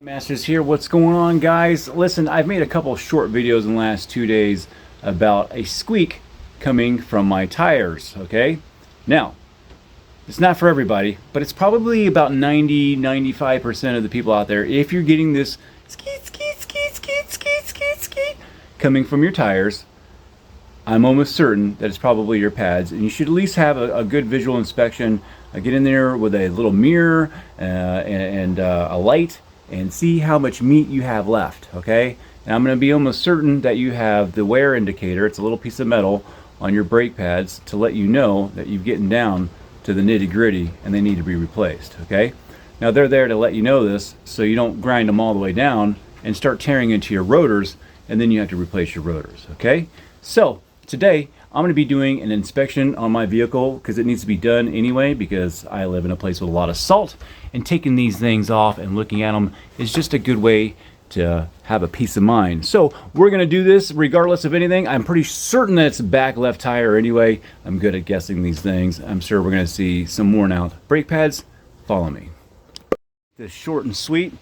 Masters here. What's going on, guys? Listen, I've made a couple of short videos in the last 2 days about a squeak coming from my tires. Okay, now it's not for everybody, but it's probably about 95% of the people out there. If you're getting this skeet skeet skeet skeet skeet skeet skeet coming from your tires, I'm almost certain that it's probably your pads, and you should at least have a good visual inspection. Get in there with a little mirror and a light and see how much meat you have left. Okay, and I'm going to be almost certain that you have the wear indicator. It's a little piece of metal on your brake pads to let you know that you've gotten down to the nitty-gritty and they need to be replaced. Okay, now they're there to let you know this so you don't grind them all the way down and start tearing into your rotors, and then you have to replace your rotors. Okay, so today I'm going to be doing an inspection on my vehicle because it needs to be done anyway, because I live in a place with a lot of salt, and taking these things off and looking at them is just a good way to have a peace of mind. So we're going to do this regardless of anything. I'm pretty certain that it's back left tire anyway. I'm good at guessing these things. I'm sure we're going to see some worn out brake pads. Follow me. This short and sweet,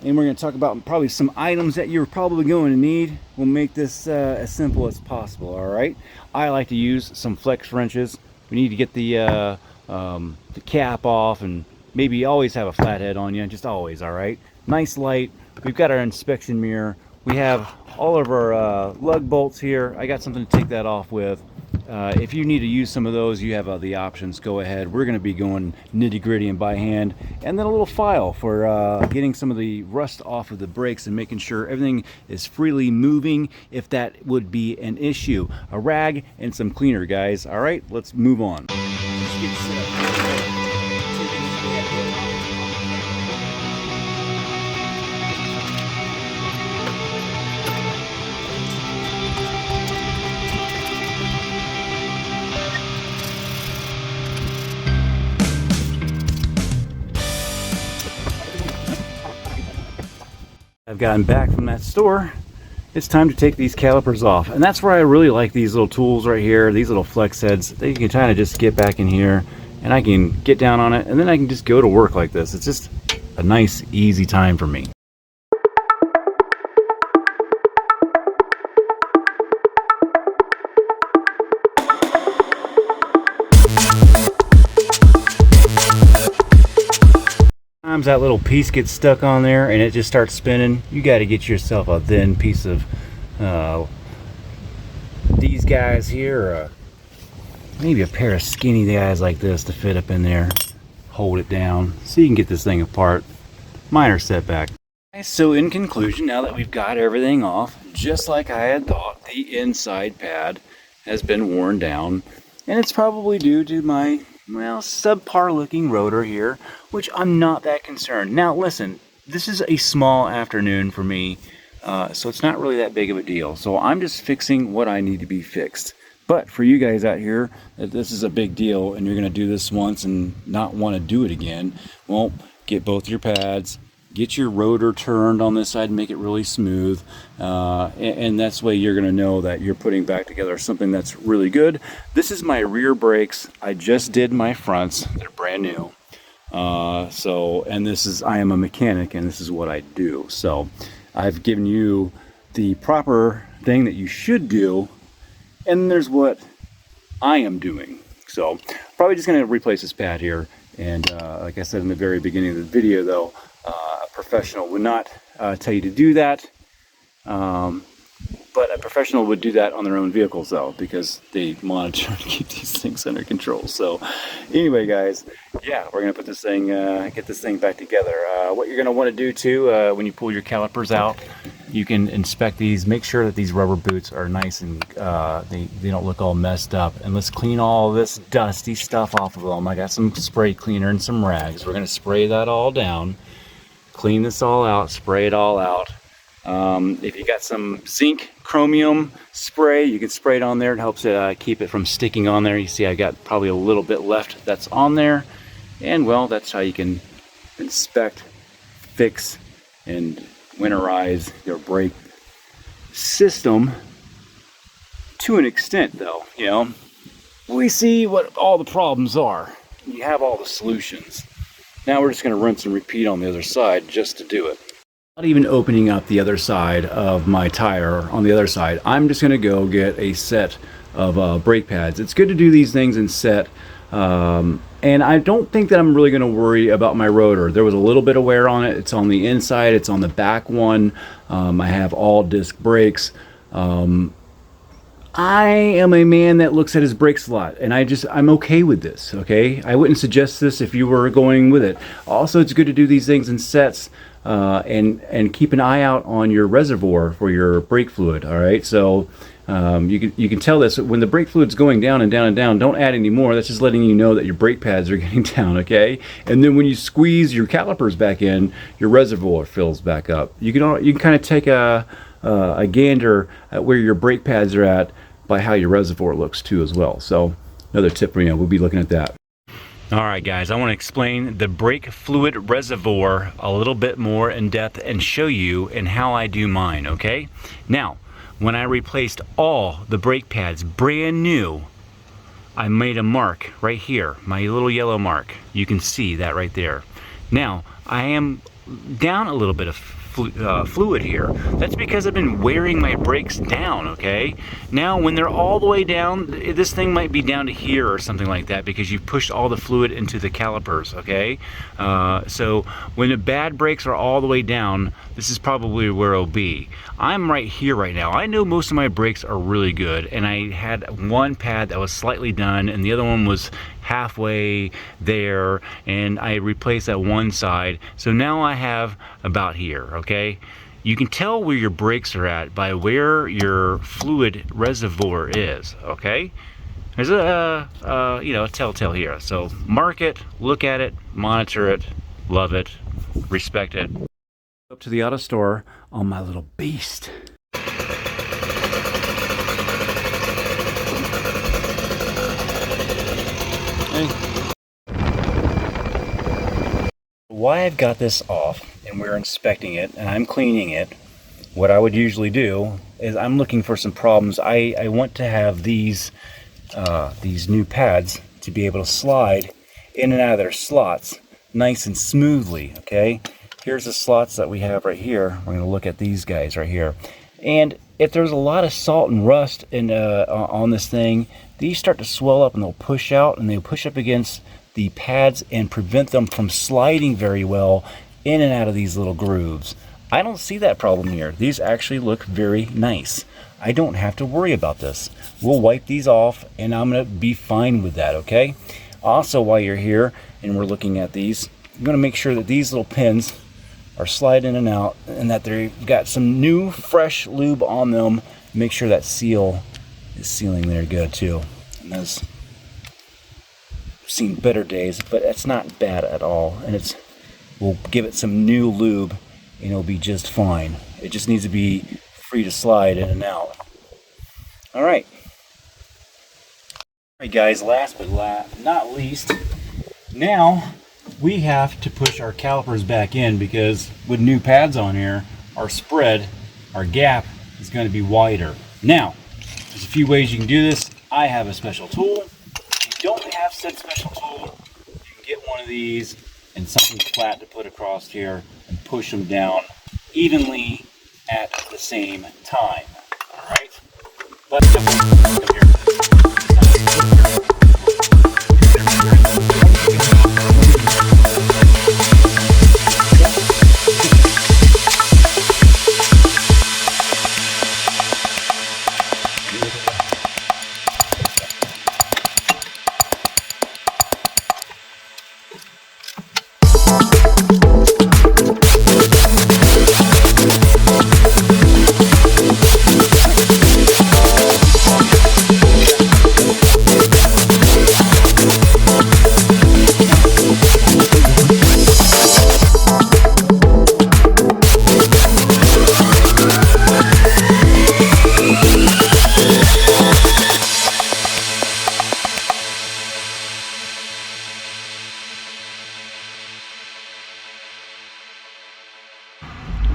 and we're going to talk about probably some items that you're probably going to need. We'll make this as simple as possible. All right, I like to use some flex wrenches. We need to get the cap off, and maybe always have a flathead on you, just always. All right, nice light. We've got our inspection mirror. We have all of our lug bolts here. I got something to take that off with. If you need to use some of those, you have the options. Go ahead. We're going to be going nitty-gritty and by hand, and then a little file for getting some of the rust off of the brakes and making sure everything is freely moving, if that would be an issue. A rag and some cleaner, guys. All right, let's move on. Let's get set up. I've gotten back from that store. It's time to take these calipers off, and that's where I really like these little tools right here, these little flex heads. They can kind of just get back in here and I can get down on it, and then I can just go to work like this. It's just a nice easy time for me. Sometimes that little piece gets stuck on there and it just starts spinning. You got to get yourself a thin piece of these guys here, or maybe a pair of skinny guys like this to fit up in there, hold it down so you can get this thing apart. Minor setback. So in conclusion, now that we've got everything off, just like I had thought, the inside pad has been worn down, and it's probably due to my, well, subpar looking rotor here, which I'm not that concerned. Now listen, this is a small afternoon for me, so it's not really that big of a deal. So I'm just fixing what I need to be fixed. But for you guys out here, this is a big deal, and you're going to do this once and not want to do it again. Well, get both your pads, get your rotor turned on this side and make it really smooth, and that's the way you're going to know that you're putting back together something that's really good. This is my rear brakes. I just did my fronts. They're brand new. And this is, I am a mechanic and this is what I do. So I've given you the proper thing that you should do, and there's what I am doing. So probably just going to replace this pad here. And like I said in the very beginning of the video, though, a professional would not tell you to do that, but a professional would do that on their own vehicles, though, because they monitor and keep these things under control. So anyway, guys, yeah, we're gonna put this thing, get this thing back together. What you're gonna want to do too, when you pull your calipers out, you can inspect these, make sure that these rubber boots are nice and they don't look all messed up, and let's clean all this dusty stuff off of them. I got some spray cleaner and some rags. We're gonna spray that all down, clean this all out, spray it all out. If you got some zinc chromium spray, you can spray it on there. It helps keep it from sticking on there. You see I got probably a little bit left that's on there, and well, that's how you can inspect, fix, and winterize your brake system to an extent, though. You know, we see what all the problems are. You have all the solutions. Now we're just going to rinse and repeat on the other side just to do it. Not even opening up the other side of my tire on the other side, I'm just going to go get a set of brake pads. It's good to do these things in set, and I don't think that I'm really going to worry about my rotor. There was a little bit of wear on it. It's on the inside, it's on the back one. I have all disc brakes. I am a man that looks at his brakes a lot, and I'm okay with this, okay? I wouldn't suggest this if you were going with it. Also, it's good to do these things in sets, and keep an eye out on your reservoir for your brake fluid, all right? So you can tell this when the brake fluid's going down and down and down. Don't add any more. That's just letting you know that your brake pads are getting down, okay? And then when you squeeze your calipers back in, your reservoir fills back up. You can kind of take a gander at where your brake pads are at by how your reservoir looks too as well. So another tip, we'll be looking at that. All right, guys, I want to explain the brake fluid reservoir a little bit more in depth and show you and how I do mine, okay? Now, when I replaced all the brake pads brand new, I made a mark right here, my little yellow mark. You can see that right there. Now, I am down a little bit of fluid here. That's because I've been wearing my brakes down, okay? Now when they're all the way down, this thing might be down to here or something like that because you've pushed all the fluid into the calipers, okay? So when the bad brakes are all the way down, this is probably where it'll be. I'm right here right now. I know most of my brakes are really good, and I had one pad that was slightly done and the other one was halfway there, and I replaced that one side. So now I have about here, okay? You can tell where your brakes are at by where your fluid reservoir is, okay? There's a telltale here. So mark it, look at it, monitor it, love it, respect it. Up to the auto store on my little beast. Why I've got this off and we're inspecting it and I'm cleaning it, what I would usually do is I'm looking for some problems. I want to have these new pads to be able to slide in and out of their slots nice and smoothly, okay? Here's the slots that we have right here. We're going to look at these guys right here. And if there's a lot of salt and rust on this thing, these start to swell up and they'll push out and they'll push up against the pads and prevent them from sliding very well in and out of these little grooves. I don't see that problem here. These actually look very nice. I don't have to worry about this. We'll wipe these off and I'm going to be fine with that, okay? Also, while you're here and we're looking at these, I'm going to make sure that these little pins are sliding in and out and that they've got some new fresh lube on them. Make sure that seal is sealing there good too. And those seen better days, but it's not bad at all, and we'll give it some new lube and it'll be just fine. It just needs to be free to slide in and out. All right guys, last but not least, now we have to push our calipers back in because with new pads on here, our spread, our gap is going to be wider. Now there's a few ways you can do this. I have a special tool. Don't have said special tool, you can get one of these and something flat to put across here and push them down evenly at the same time. All right? Let's come here.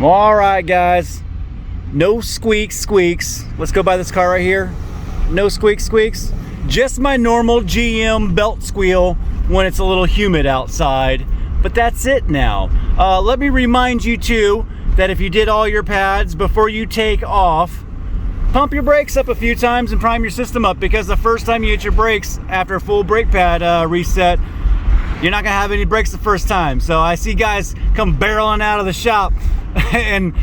All right, guys, no squeaks. Let's go by this car right here. No squeaks. Just my normal GM belt squeal when it's a little humid outside, but that's it now. Let me remind you too that if you did all your pads before you take off, pump your brakes up a few times and prime your system up, because the first time you hit your brakes after a full brake pad reset, you're not gonna have any brakes the first time. So I see guys come barreling out of the shop and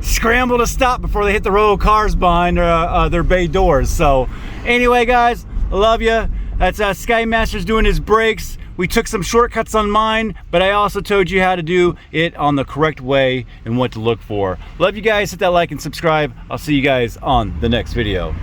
scramble to stop before they hit the row of cars behind their bay doors. So anyway, guys, I love you. That's Skymasters doing his brakes. We took some shortcuts on mine, but I also told you how to do it on the correct way and what to look for. Love you guys. Hit that like and subscribe. I'll see you guys on the next video.